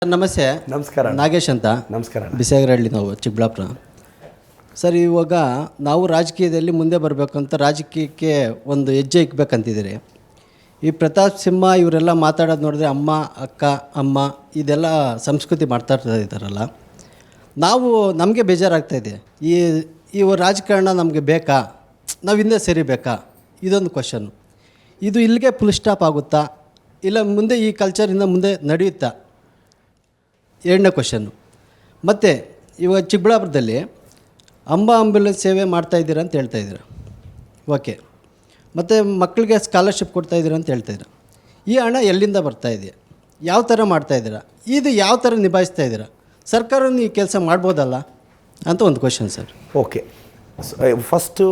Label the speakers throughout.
Speaker 1: ನಮಸ್ತೆ.
Speaker 2: ನಮಸ್ಕಾರ.
Speaker 1: ನಾಗೇಶ್ ಅಂತ.
Speaker 2: ನಮಸ್ಕಾರ.
Speaker 1: ಬಿಸಾಗರಹಳ್ಳಿ, ನಾವು ಚಿಕ್ಕಬಳ್ಳಾಪುರ. ಸರ್, ಇವಾಗ ನಾವು ರಾಜಕೀಯದಲ್ಲಿ ಮುಂದೆ ಬರಬೇಕಂತ ರಾಜಕೀಯಕ್ಕೆ ಒಂದು ಹೆಜ್ಜೆ ಇಕ್ಬೇಕಂತಿದ್ದೀರಿ. ಈ ಪ್ರತಾಪ್ ಸಿಂಹ ಇವರೆಲ್ಲ ಮಾತಾಡೋದು ನೋಡಿದ್ರೆ ಅಮ್ಮ, ಅಕ್ಕ, ಅಮ್ಮ ಇದೆಲ್ಲ ಸಂಸ್ಕೃತಿ ಇದ್ದಾರಲ್ಲ, ನಮಗೆ ಬೇಜಾರಾಗ್ತಾಯಿದೆ. ಈ ರಾಜಕಾರಣ ನಮಗೆ ಬೇಕಾ? ನಾವು ಹಿಂದೆ ಸರಿಬೇಕಾ? ಇದೊಂದು ಕ್ವಶನ್ನು. ಇದು ಇಲ್ಲಿಗೆ ಫುಲ್ ಸ್ಟಾಪ್ ಆಗುತ್ತಾ, ಇಲ್ಲ ಮುಂದೆ ಈ ಕಲ್ಚರಿಂದ ಮುಂದೆ ನಡೆಯುತ್ತಾ? ಎರಡನೇ ಕ್ವಶನ್ನು. ಮತ್ತು ಇವಾಗ ಚಿಕ್ಕಬಳ್ಳಾಪುರದಲ್ಲಿ ಆಂಬ್ಯುಲೆನ್ಸ್ ಸೇವೆ ಮಾಡ್ತಾಯಿದ್ದೀರಾ ಅಂತ ಹೇಳ್ತಾಯಿದ್ದೀರಾ. ಓಕೆ. ಮತ್ತು ಮಕ್ಕಳಿಗೆ ಸ್ಕಾಲರ್ಶಿಪ್ ಕೊಡ್ತಾಯಿದ್ದೀರಾ ಅಂತ ಹೇಳ್ತಾಯಿದ್ದೀರಾ. ಈ ಹಣ ಎಲ್ಲಿಂದ ಬರ್ತಾಯಿದೆ? ಯಾವ ಥರ ಮಾಡ್ತಾಯಿದ್ದೀರಾ? ಇದು ಯಾವ ಥರ ನಿಭಾಯಿಸ್ತಾ ಇದ್ದೀರಾ? ಸರ್ಕಾರವನ್ನು ಈ ಕೆಲಸ ಮಾಡ್ಬೋದಲ್ಲ ಅಂತ ಒಂದು ಕ್ವಶನ್ ಸರ್.
Speaker 2: ಓಕೆ. ಫಸ್ಟು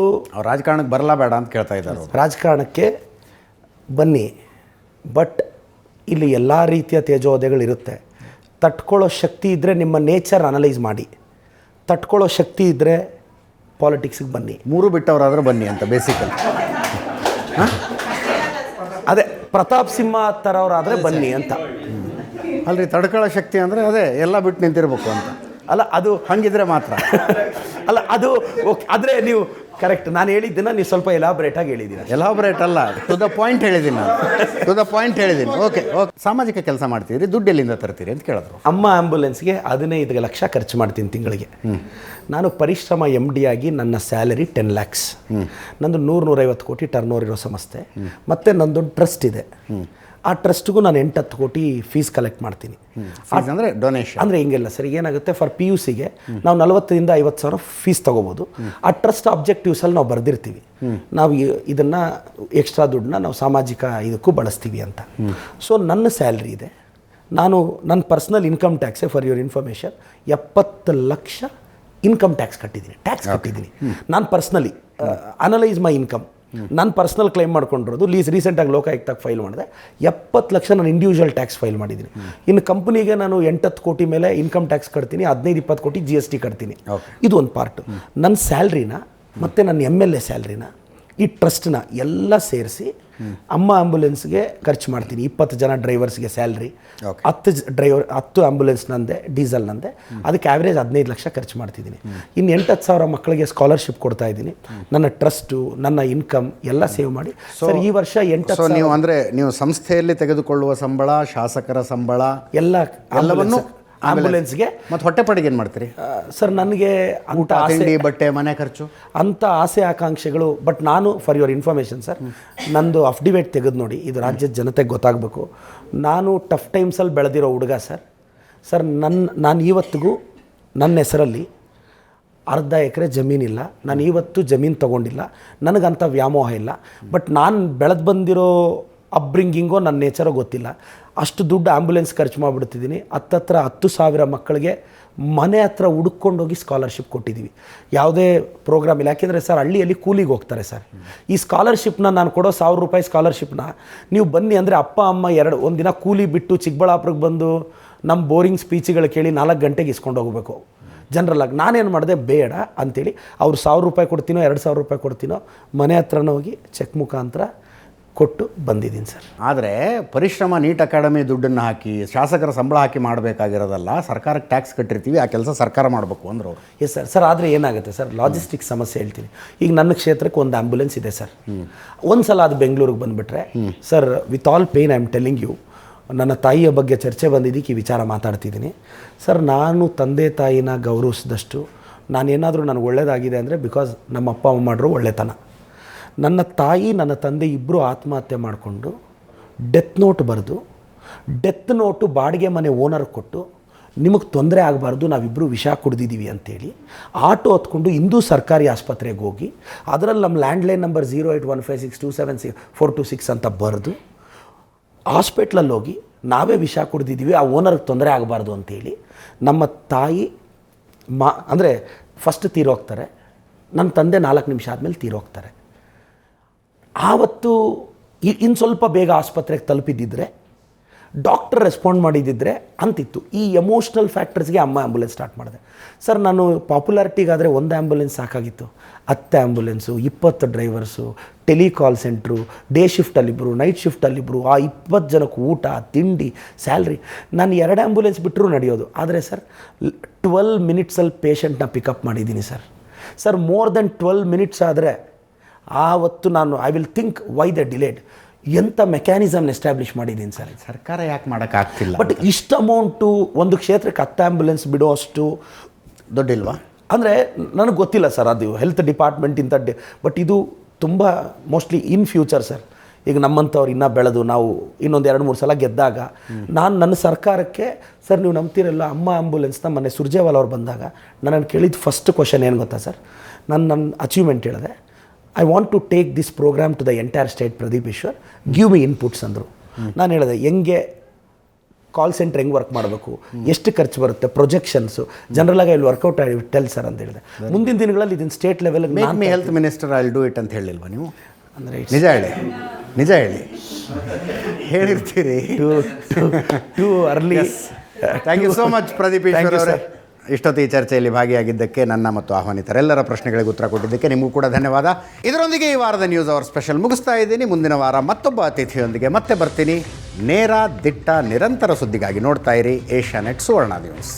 Speaker 3: ರಾಜಕಾರಣಕ್ಕೆ ಬರಲ್ಲ ಬೇಡ ಅಂತ ಕೇಳ್ತಾ ಇದ್ದಾರೆ.
Speaker 2: ರಾಜಕಾರಣಕ್ಕೆ ಬನ್ನಿ, ಬಟ್ ಇಲ್ಲಿ ಎಲ್ಲ ರೀತಿಯ ತೇಜೋವಧೆಗಳಿರುತ್ತೆ. ತಟ್ಕೊಳ್ಳೋ ಶಕ್ತಿ ಇದ್ದರೆ ನಿಮ್ಮ ನೇಚರ್ ಅನಲೈಸ್ ಮಾಡಿ. ತಟ್ಕೊಳ್ಳೋ ಶಕ್ತಿ ಇದ್ದರೆ ಪಾಲಿಟಿಕ್ಸಿಗೆ ಬನ್ನಿ.
Speaker 3: ಮೂರು ಬಿಟ್ಟವರಾದ್ರೆ ಬನ್ನಿ ಅಂತ ಬೇಸಿಕಲಿ.
Speaker 2: ಅದೇ ಪ್ರತಾಪ್ ಸಿಂಹ ಥರವರಾದರೆ ಬನ್ನಿ ಅಂತ.
Speaker 3: ಅಲ್ರಿ, ತಡ್ಕೊಳ್ಳೋ ಶಕ್ತಿ ಅಂದರೆ ಅದೇ ಎಲ್ಲ ಬಿಟ್ಟು ನಿಂತಿರ್ಬೇಕು ಅಂತ.
Speaker 2: ಅಲ್ಲ, ಅದು
Speaker 3: ಹಂಗಿದ್ರೆ ಮಾತ್ರ.
Speaker 2: ಅಲ್ಲ, ಅದು ಓಕೆ. ಆದರೆ ನೀವು ಕರೆಕ್ಟ್, ನಾನು ಹೇಳಿದ್ದನ್ನು ನೀವು ಸ್ವಲ್ಪ ಎಲಾಬ್ರೇಟಾಗಿ ಹೇಳಿದ್ದೀರ.
Speaker 3: ಎಲಾಬ್ರೇಟ್ ಅಲ್ಲ, ಟು ದ ಪಾಯಿಂಟ್ ಹೇಳಿದ್ದೀನಿ ನಾನು. ಟು ದ ಪಾಯಿಂಟ್ ಹೇಳಿದ್ದೀನಿ. ಓಕೆ. ಸಾಮಾಜಿಕ ಕೆಲಸ ಮಾಡ್ತೀರಿ, ದುಡ್ಡು ಎಲ್ಲಿಂದ ತರ್ತೀರಿ ಅಂತ ಕೇಳಿದ್ರು.
Speaker 2: ಅಮ್ಮ ಆ್ಯಂಬುಲೆನ್ಸ್ಗೆ 15 ಲಕ್ಷ ಖರ್ಚು ಮಾಡ್ತೀನಿ ತಿಂಗಳಿಗೆ. ನಾನು ಪರಿಶ್ರಮ MD ಆಗಿ ನನ್ನ ಸ್ಯಾಲರಿ 10 lakhs. ನಂದು 100-150 ಕೋಟಿ ಟರ್ನ್ ಓವರ್ ಇರೋ ಸಂಸ್ಥೆ. ಮತ್ತು ನಂದೊಂದು ಟ್ರಸ್ಟ್ ಇದೆ. ಆ ಟ್ರಸ್ಟ್ಗೂ ನಾನು 8-10 ಕೋಟಿ ಫೀಸ್ ಕಲೆಕ್ಟ್ ಮಾಡ್ತೀನಿ.
Speaker 3: ಅಂದರೆ ಡೊನೇಷನ್
Speaker 2: ಅಂದರೆ ಹಿಂಗೆಲ್ಲ ಸರಿ. ಏನಾಗುತ್ತೆ, ಫಾರ್ PUCಗೆ ನಾವು 40,000 to 50,000 ಫೀಸ್ ತೊಗೋಬೋದು. ಆ ಟ್ರಸ್ಟ್ ಆಬ್ಜೆಕ್ಟಿವ್ಸಲ್ಲಿ ನಾವು ಬರೆದಿರ್ತೀವಿ, ನಾವು ಇದನ್ನು ಎಕ್ಸ್ಟ್ರಾ ದುಡ್ಡನ್ನ ನಾವು ಸಾಮಾಜಿಕ ಇದಕ್ಕೂ ಬಳಸ್ತೀವಿ ಅಂತ. ಸೊ ನನ್ನ ಸ್ಯಾಲ್ರಿ ಇದೆ. ನನ್ನ ಪರ್ಸ್ನಲ್ ಇನ್ಕಮ್ ಟ್ಯಾಕ್ಸೇ, for your information, 70 lakh income tax ಕಟ್ಟಿದ್ದೀನಿ. ನಾನು ಪರ್ಸ್ನಲಿ ಅನಲೈಸ್ ಮೈ ಇನ್ಕಮ್. ನಾನು ಪರ್ಸ್ನಲ್ ಕ್ಲೈಮ್ ಮಾಡ್ಕೊಂಡಿರೋದು ರೀಸೆಂಟಾಗಿ ಲೋಕಾಯುಕ್ತಕ್ಕೆ ಫೈಲ್ ಮಾಡಿದೆ. 70 ಲಕ್ಷ ನಾನು ಇಂಡಿವಿಜುವಲ್ ಟ್ಯಾಕ್ಸ್ ಫೈಲ್ ಮಾಡಿದ್ದೀನಿ. ಇನ್ನು ಕಂಪ್ನಿಗೆ ನಾನು 8-10 ಕೋಟಿ ಮೇಲೆ ಇನ್ಕಮ್ ಟ್ಯಾಕ್ಸ್ ಕಟ್ತೀನಿ, 15-20 ಕೋಟಿ GST ಕಟ್ತೀನಿ. ಇದು ಒಂದು ಪಾರ್ಟು. ನನ್ನ ಸ್ಯಾಲ್ರಿನ ಮತ್ತು ನನ್ನ MLA ಸ್ಯಾಲ್ರಿನ, ಈ ಟ್ರಸ್ಟ್ನ ಎಲ್ಲ ಸೇರಿಸಿ ಅಮ್ಮ ಆ್ಯಂಬುಲೆನ್ಸ್ಗೆ ಖರ್ಚು ಮಾಡ್ತೀನಿ. 20 ಜನ ಡ್ರೈವರ್ಸ್ಗೆ ಸ್ಯಾಲ್ರಿ, 10 ಆ್ಯಂಬುಲೆನ್ಸ್ ನಂದೆ, ಡೀಸೆಲ್ ನಂದೆ. ಅದಕ್ಕೆ ಆ್ಯಾವ್ರೇಜ್ 15 ಲಕ್ಷ ಖರ್ಚು ಮಾಡ್ತಿದ್ದೀನಿ. ಇನ್ನು 8-10 ಸಾವಿರ ಮಕ್ಕಳಿಗೆ ಸ್ಕಾಲರ್ಶಿಪ್ ಕೊಡ್ತಾ ಇದ್ದೀನಿ. ನನ್ನ ಟ್ರಸ್ಟು, ನನ್ನ ಇನ್ಕಮ್ ಎಲ್ಲ ಸೇವ್ ಮಾಡಿ ಸರ್ ಈ ವರ್ಷ 8-10.
Speaker 3: ನೀವು ಅಂದರೆ ನೀವು ಸಂಸ್ಥೆಯಲ್ಲಿ ತೆಗೆದುಕೊಳ್ಳುವ ಸಂಬಳ, ಶಾಸಕರ ಸಂಬಳ
Speaker 2: ಎಲ್ಲವನ್ನು ಆಂಬುಲೆನ್ಸ್ಗೆ
Speaker 3: ಮತ್ತು ಹೊಟ್ಟೆಪಾಡಿಗೆ ಏನು ಮಾಡ್ತೀರಿ
Speaker 2: ಸರ್? ನನಗೆ
Speaker 3: ಊಟ, ತಿಂಡಿ, ಬಟ್ಟೆ, ಮನೆ ಖರ್ಚು
Speaker 2: ಅಂಥ ಆಸೆ ಆಕಾಂಕ್ಷೆಗಳು. ಬಟ್ ನಾನು, ಫಾರ್ ಯುವರ್ ಇನ್ಫಾರ್ಮೇಷನ್ ಸರ್, ನಂದು ಅಫಿಡವಿಟ್ ತೆಗೆದು ನೋಡಿ, ಇದು ರಾಜ್ಯದ ಜನತೆಗೆ ಗೊತ್ತಾಗಬೇಕು. ನಾನು ಟಫ್ ಟೈಮ್ಸಲ್ಲಿ ಬೆಳೆದಿರೋ ಹುಡುಗ ಸರ್. ನಾನು ಇವತ್ತಿಗೂ ನನ್ನ ಹೆಸರಲ್ಲಿ ಅರ್ಧ ಎಕರೆ ಜಮೀನಿಲ್ಲ. ನಾನು ಇವತ್ತು ಜಮೀನು ತೊಗೊಂಡಿಲ್ಲ. ನನಗಂಥ ವ್ಯಾಮೋಹ ಇಲ್ಲ. ಬಟ್ ನಾನು ಬೆಳೆದು ಬಂದಿರೋ ಅಪ್ಬ್ರಿಂಗಿಂಗೋ ನನ್ನ ನೇಚರೋ ಗೊತ್ತಿಲ್ಲ. ಅಷ್ಟು ದುಡ್ಡು ಆ್ಯಂಬುಲೆನ್ಸ್ ಖರ್ಚು ಮಾಡಿಬಿಡ್ತಿದ್ದೀನಿ. 10,000 ಮಕ್ಕಳಿಗೆ ಮನೆ ಹತ್ರ ಹುಡುಕೊಂಡೋಗಿ ಸ್ಕಾಲರ್ಶಿಪ್ ಕೊಟ್ಟಿದ್ದೀವಿ. ಯಾವುದೇ ಪ್ರೋಗ್ರಾಮ್ ಇಲ್ಲ. ಯಾಕೆಂದರೆ ಸರ್, ಹಳ್ಳಿಯಲ್ಲಿ ಕೂಲಿಗೆ ಹೋಗ್ತಾರೆ ಸರ್. ಈ ಸ್ಕಾಲರ್ಶಿಪ್ನ ನಾನು ಕೊಡೋ 1,000 ರೂಪಾಯಿ ಸ್ಕಾಲರ್ಶಿಪ್ನ ನೀವು ಬನ್ನಿ ಅಂದರೆ ಅಪ್ಪ ಅಮ್ಮ ಒಂದು ದಿನ ಕೂಲಿ ಬಿಟ್ಟು ಚಿಕ್ಕಬಳ್ಳಾಪುರಕ್ಕೆ ಬಂದು ನಮ್ಮ ಬೋರಿಂಗ್ ಸ್ಪೀಚ್ಗಳು ಕೇಳಿ 4 ಗಂಟೆಗೆ ಇಸ್ಕೊಂಡು ಹೋಗಬೇಕು. ಜನರಲ್ಲಾಗಿ ನಾನೇನು ಮಾಡಿದೆ, ಬೇಡ ಅಂಥೇಳಿ ಅವ್ರು 1,000 ರೂಪಾಯಿ ಕೊಡ್ತೀನೋ 2,000 ರೂಪಾಯಿ ಕೊಡ್ತೀನೋ ಮನೆ ಹತ್ರನ ಹೋಗಿ ಚೆಕ್ ಮುಖಾಂತರ ಕೊಟ್ಟು ಬಂದಿದ್ದೀನಿ ಸರ್.
Speaker 3: ಆದರೆ ಪರಿಶ್ರಮ ನೀಟ್ ಅಕಾಡೆಮಿ ದುಡ್ಡನ್ನು ಹಾಕಿ, ಶಾಸಕರ ಸಂಬಳ ಹಾಕಿ ಮಾಡಬೇಕಾಗಿರೋದಲ್ಲ. ಸರ್ಕಾರಕ್ಕೆ ಟ್ಯಾಕ್ಸ್ ಕಟ್ಟಿರ್ತೀವಿ, ಆ ಕೆಲಸ ಸರ್ಕಾರ ಮಾಡಬೇಕು ಅಂದರು.
Speaker 2: Yes sir. ಆದರೆ ಏನಾಗುತ್ತೆ ಸರ್, ಲಾಜಿಸ್ಟಿಕ್ಸ್ ಸಮಸ್ಯೆ ಹೇಳ್ತೀನಿ. ಈಗ ನನ್ನ ಕ್ಷೇತ್ರಕ್ಕೆ ಒಂದು ಆ್ಯಂಬುಲೆನ್ಸ್ ಇದೆ ಸರ್. ಒಂದು ಸಲ ಅದು ಬೆಂಗಳೂರಿಗೆ ಬಂದುಬಿಟ್ರೆ sir, with all pain I am telling you, ನನ್ನ ತಾಯಿಯ ಬಗ್ಗೆ ಚರ್ಚೆ ಬಂದಿದ್ದಕ್ಕೆ ಈ ವಿಚಾರ ಮಾತಾಡ್ತಿದ್ದೀನಿ ಸರ್. ನಾನು ತಂದೆ ತಾಯಿನ ಗೌರವಿಸಿದಷ್ಟು ನಾನೇನಾದರೂ ನನಗೆ ಒಳ್ಳೆಯದಾಗಿದೆ ಅಂದರೆ ಬಿಕಾಸ್ ನಮ್ಮ ಅಪ್ಪ ಅಮ್ಮ ಮಾಡಿರೋ ಒಳ್ಳೆತನ. ನನ್ನ ತಾಯಿ, ನನ್ನ ತಂದೆ ಇಬ್ಬರು ಆತ್ಮಹತ್ಯೆ ಮಾಡಿಕೊಂಡು ಡೆತ್ ನೋಟ್ ಬರೆದು, ಡೆತ್ ನೋಟು ಬಾಡಿಗೆ ಮನೆ ಓನರ್ ಕೊಟ್ಟು, ನಿಮಗೆ ತೊಂದರೆ ಆಗಬಾರ್ದು, ನಾವಿಬ್ಬರು ವಿಷ ಕುಡಿದಿದ್ದೀವಿ ಅಂತೇಳಿ ಆಟೋ ಹತ್ಕೊಂಡು ಹಿಂದೂ ಸರ್ಕಾರಿ ಆಸ್ಪತ್ರೆಗೆ ಹೋಗಿ ಅದರಲ್ಲಿ ನಮ್ಮ ಲ್ಯಾಂಡ್ಲೈನ್ ನಂಬರ್ 08156276426 ಅಂತ ಬರೆದು ಹಾಸ್ಪಿಟ್ಲಲ್ಲಿ ಹೋಗಿ ನಾವೇ ವಿಷ ಕುಡಿದಿದ್ದೀವಿ, ಆ ಓನರ್ಗೆ ತೊಂದರೆ ಆಗಬಾರ್ದು ಅಂತೇಳಿ ನಮ್ಮ ತಾಯಿ ಅಂದರೆ ಫಸ್ಟ್ ತೀರೋಗ್ತಾರೆ. ನನ್ನ ತಂದೆ 4 ನಿಮಿಷ ಆದಮೇಲೆ ತೀರೋಗ್ತಾರೆ. ಆವತ್ತು ಇನ್ನು ಸ್ವಲ್ಪ ಬೇಗ ಆಸ್ಪತ್ರೆಗೆ ತಲುಪಿದ್ದಿದ್ರೆ ಡಾಕ್ಟರ್ ರೆಸ್ಪಾಂಡ್ ಮಾಡಿದ್ದಿದ್ರೆ ಅಂತಿತ್ತು. ಈ ಎಮೋಷ್ನಲ್ ಫ್ಯಾಕ್ಟರ್ಸ್ಗೆ ಅಮ್ಮ ಆ್ಯಂಬುಲೆನ್ಸ್ ಸ್ಟಾರ್ಟ್ ಮಾಡಿದೆ. ಸರ್ ನಾನು ಪಾಪ್ಯುಲಾರಿಟಿಗಾದರೆ ಒಂದು ಆ್ಯಂಬುಲೆನ್ಸ್ ಸಾಕಾಗಿತ್ತು, 10 ambulance, 20 drivers, telecall centre, day ಶಿಫ್ಟಲ್ಲಿಬ್ಬರು, ನೈಟ್ ಶಿಫ್ಟಲ್ಲಿಬ್ಬರು, ಆ 20 ಜನಕ್ಕೆ ಊಟ, ತಿಂಡಿ, ಸ್ಯಾಲ್ರಿ. ನಾನು 2 ಆ್ಯಂಬುಲೆನ್ಸ್ ಬಿಟ್ಟರೂ ನಡೆಯೋದು. ಆದರೆ ಸರ್ 12 ಮಿನಿಟ್ಸಲ್ಲಿ ಪೇಷಂಟ್ನ ಪಿಕಪ್ ಮಾಡಿದ್ದೀನಿ sir. Sir more than 12 minutes ಆದರೆ ಆವತ್ತು ನಾನು I will think why the delayed, ಎಂಥ ಮೆಕ್ಯಾನಿಸಮ್ನ ಎಸ್ಟಾಬ್ಲಿಷ್ ಮಾಡಿದ್ದೀನಿ ಸರ್.
Speaker 3: ಸರ್ಕಾರ ಯಾಕೆ ಮಾಡೋಕ್ಕಾಗ್ತಿಲ್ಲ?
Speaker 2: ಬಟ್ ಇಷ್ಟು ಅಮೌಂಟು ಒಂದು ಕ್ಷೇತ್ರಕ್ಕೆ 10 ಆ್ಯಂಬುಲೆನ್ಸ್ ಬಿಡೋ ಅಷ್ಟು
Speaker 3: ದುಡ್ಡಿಲ್ವಾ?
Speaker 2: ಅಂದರೆ ನನಗೆ ಗೊತ್ತಿಲ್ಲ ಸರ್, ಅದು ಹೆಲ್ತ್ ಡಿಪಾರ್ಟ್ಮೆಂಟಿಂದ ಬಟ್ ಇದು ತುಂಬ ಮೋಸ್ಟ್ಲಿ ಇನ್ ಫ್ಯೂಚರ್ ಸರ್. ಈಗ ನಮ್ಮಂಥವ್ರು ಇನ್ನೂ ಬೆಳೆದು ನಾವು ಇನ್ನೊಂದು 2-3 ಸಲ ಗೆದ್ದಾಗ ನಾನು ನನ್ನ ಸರ್ಕಾರಕ್ಕೆ, ಸರ್ ನೀವು ನಂಬ್ತಿರಲ್ಲ, ಅಮ್ಮ ಆ್ಯಂಬುಲೆನ್ಸ್ನ ಮೊನ್ನೆ ಸುರ್ಜೇವಾಲ ಅವ್ರು ಬಂದಾಗ ನನ್ನನ್ನು ಕೇಳಿದ ಫಸ್ಟ್ ಕ್ವಶನ್ ಏನು ಗೊತ್ತಾ ಸರ್, ನನ್ನ ಅಚೀವ್ಮೆಂಟ್ ಹೇಳಿದೆ, I want to take this program to the entire state Pradeep Eshwar, give me inputs ಅಂದರು. ನಾನು ಹೇಳಿದೆ ಹೆಂಗೆ ಕಾಲ್ ಸೆಂಟ್ರ್ ಹೆಂಗೆ ವರ್ಕ್ ಮಾಡಬೇಕು, ಎಷ್ಟು ಖರ್ಚು ಬರುತ್ತೆ, ಪ್ರೊಜೆಕ್ಷನ್ಸು, ಜನರಲಾಗಿ ಇಲ್ಲಿ ವರ್ಕೌಟ್ ಆಗಿ ಟೆಲ್ ಸರ್ ಅಂತ ಹೇಳಿದೆ. ಮುಂದಿನ ದಿನಗಳಲ್ಲಿ ಇದನ್ನು state level
Speaker 3: health minister I do it ಅಂತ ಹೇಳಿಲ್ವಾ ನೀವು?
Speaker 2: ಅಂದರೆ
Speaker 3: ನಿಜ ಹೇಳಿ ಹೇಳಿರ್ತೀರಿ.
Speaker 2: Too early.
Speaker 3: Thank you so much Pradeep Eshwar ಅವರೇ. ಇಷ್ಟೊತ್ತು ಈ ಚರ್ಚೆಯಲ್ಲಿ ಭಾಗಿಯಾಗಿದ್ದಕ್ಕೆ, ನನ್ನ ಮತ್ತು ಆಹ್ವಾನಿತರೆಲ್ಲರ ಪ್ರಶ್ನೆಗಳಿಗೆ ಉತ್ತರ ಕೊಟ್ಟಿದ್ದಕ್ಕೆ ನಿಮಗೂ ಕೂಡ ಧನ್ಯವಾದ. ಇದರೊಂದಿಗೆ ಈ ವಾರದ ನ್ಯೂಸ್ ಅವರ್ ಸ್ಪೆಷಲ್ ಮುಗಿಸ್ತಾ ಇದ್ದೀನಿ. ಮುಂದಿನ ವಾರ ಮತ್ತೊಬ್ಬ ಅತಿಥಿಯೊಂದಿಗೆ ಮತ್ತೆ ಬರ್ತೀನಿ. ನೇರ, ದಿಟ್ಟ, ನಿರಂತರ ಸುದ್ದಿಗಾಗಿ ನೋಡ್ತಾ ಇರಿ ಏಷ್ಯಾನೆಟ್ ಸುವರ್ಣ ನ್ಯೂಸ್.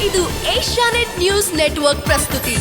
Speaker 4: ಇದು ಏಷ್ಯಾನೆಟ್ ನ್ಯೂಸ್ ನೆಟ್ವರ್ಕ್ ಪ್ರಸ್ತುತಿ.